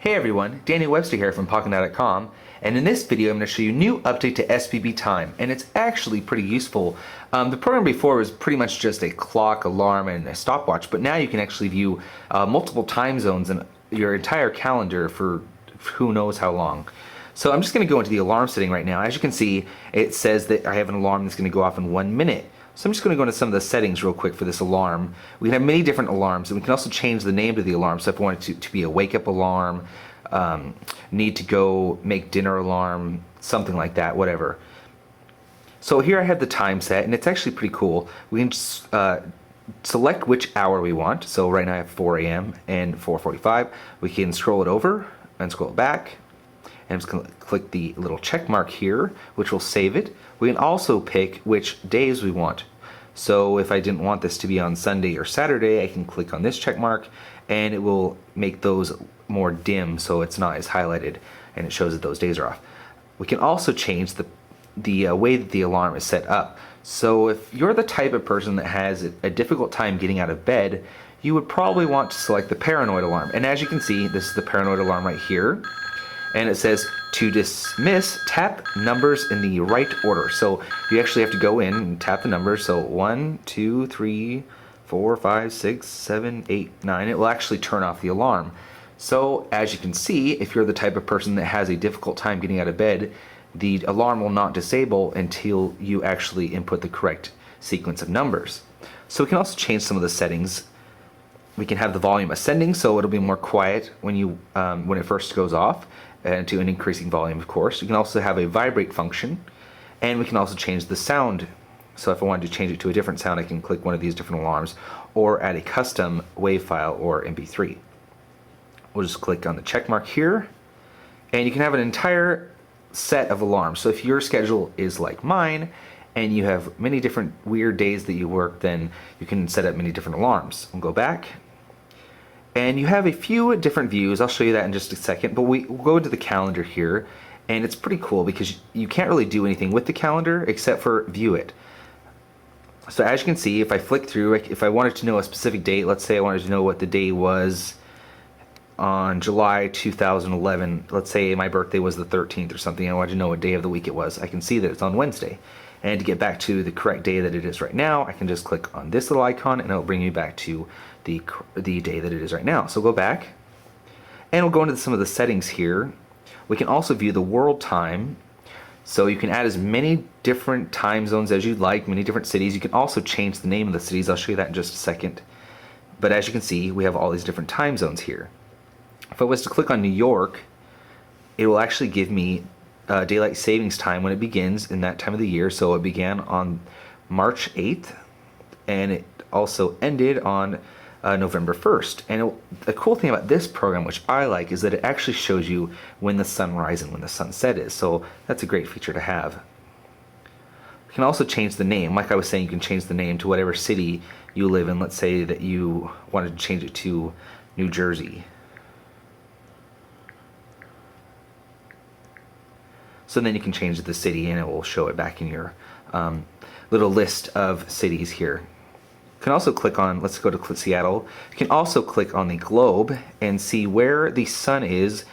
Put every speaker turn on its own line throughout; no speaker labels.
Hey everyone, Daniel Webster here from Pocketnow.com, and in this video I'm going to show you a new update to SPB Time, and it's actually pretty useful. The program before was pretty much just a clock, alarm, and a stopwatch, but now you can actually view multiple time zones and your entire calendar for who knows how long. So I'm just going to go into the alarm setting right now. As you can see, it says that I have an alarm that's going to go off in 1 minute. So I'm just going to go into some of the settings real quick for this alarm. We can have many different alarms, and we can also change the name to the alarm. So if I want it to be a wake-up alarm, need to go make dinner alarm, something like that, whatever. So here I have the time set, and it's actually pretty cool. We can just, select which hour we want. So right now I have 4 a.m. and 4:45. We can scroll it over and scroll it back. And I'm just going to click the little check mark here, which will save it. We can also pick which days we want. So if I didn't want this to be on Sunday or Saturday, I can click on this check mark, and it will make those more dim so it's not as highlighted, and it shows that those days are off. We can also change the way that the alarm is set up. So if you're the type of person that has a difficult time getting out of bed, you would probably want to select the paranoid alarm. And as you can see, this is the paranoid alarm right here. And it says to dismiss, tap numbers in the right order. So you actually have to go in and tap the numbers. So 1, 2, 3, 4, 5, 6, 7, 8, 9. It will actually turn off the alarm. So as you can see, if you're the type of person that has a difficult time getting out of bed, the alarm will not disable until you actually input the correct sequence of numbers. So we can also change some of the settings. We can have the volume ascending, so it'll be more quiet when it first goes off, and to an increasing volume, of course. You can also have a vibrate function, and we can also change the sound. So if I wanted to change it to a different sound, I can click one of these different alarms, or add a custom WAV file or MP3. We'll just click on the check mark here, and you can have an entire set of alarms. So if your schedule is like mine, and you have many different weird days that you work, then you can set up many different alarms. We'll go back. And you have a few different views. I'll show you that in just a second, but we'll go into the calendar here, and it's pretty cool because you can't really do anything with the calendar except for view it. So as you can see, if I flick through, if I wanted to know a specific date, let's say I wanted to know what the day was on July 2011, let's say my birthday was the 13th or something, I wanted to know what day of the week it was, I can see that it's on Wednesday. And to get back to the correct day that it is right now, I can just click on this little icon, and it'll bring me back to the day that it is right now. So go back, and we'll go into some of the settings here. We can also view the world time. So you can add as many different time zones as you'd like, many different cities. You can also change the name of the cities. I'll show you that in just a second. But as you can see, we have all these different time zones here. If I was to click on New York, it will actually give me daylight savings time when it begins in that time of the year. So it began on March 8th, and it also ended on November 1st. And the cool thing about this program, which I like, is that it actually shows you when the sunrise and when the sunset is. So that's a great feature to have. You can also change the name. Like I was saying, you can change the name to whatever city you live in. Let's say that you wanted to change it to New Jersey. So then you can change the city, and it will show it back in your little list of cities here. You can also click on, let's go to Seattle. You can also click on the globe and see where the sun is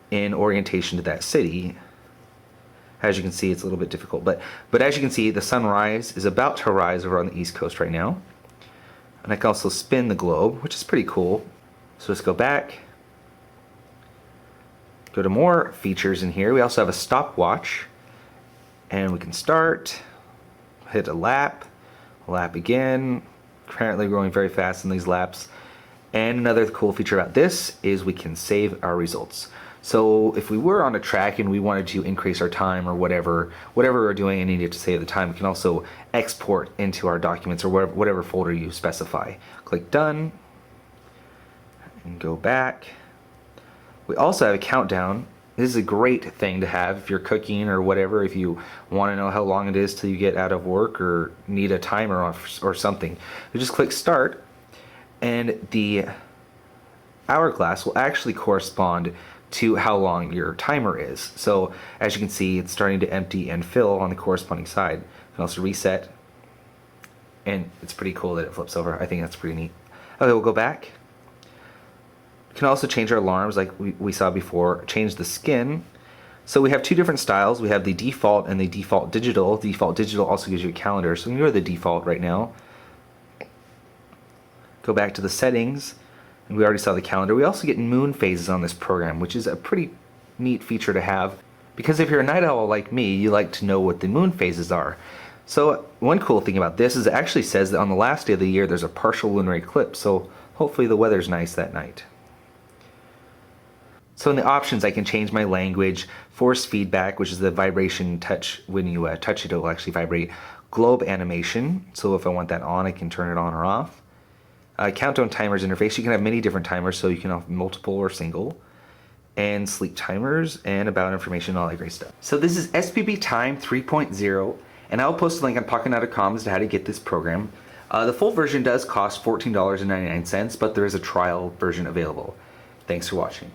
in orientation to that city. As you can see, it's a little bit difficult, but as you can see, the sunrise is about to rise over on the East Coast right now. And I can also spin the globe, which is pretty cool. So let's go back. Go to more features in here. We also have a stopwatch, and we can start, hit a lap again. Currently growing very fast in these laps. And another cool feature about this is we can save our results. So if we were on a track and we wanted to increase our time or whatever we're doing and needed to save the time, we can also export into our documents or whatever folder you specify. Click done and go back. We also have a countdown. This is a great thing to have if you're cooking or whatever, if you want to know how long it is till you get out of work or need a timer or something. You just click start, and the hourglass will actually correspond to how long your timer is. So as you can see, it's starting to empty and fill on the corresponding side. You can also reset, and it's pretty cool that it flips over. I think that's pretty neat. Okay, we'll go back. We can also change our alarms like we saw before, change the skin. So we have two different styles. We have the default and the default digital. Default digital also gives you a calendar. So we can go to the default right now. Go back to the settings, and we already saw the calendar. We also get moon phases on this program, which is a pretty neat feature to have, because if you're a night owl like me, you like to know what the moon phases are. So one cool thing about this is it actually says that on the last day of the year there's a partial lunar eclipse, so hopefully the weather's nice that night. So in the options I can change my language, force feedback, which is the vibration touch. When you touch it, it'll actually vibrate. Globe animation, so if I want that on, I can turn it on or off. Countdown timers interface, you can have many different timers, so you can have multiple or single. And sleep timers, and about information, all that great stuff. So this is SPB Time 3.0, and I'll post a link on Pocketnow.com as to how to get this program. The full version does cost $14.99, but there is a trial version available. Thanks for watching.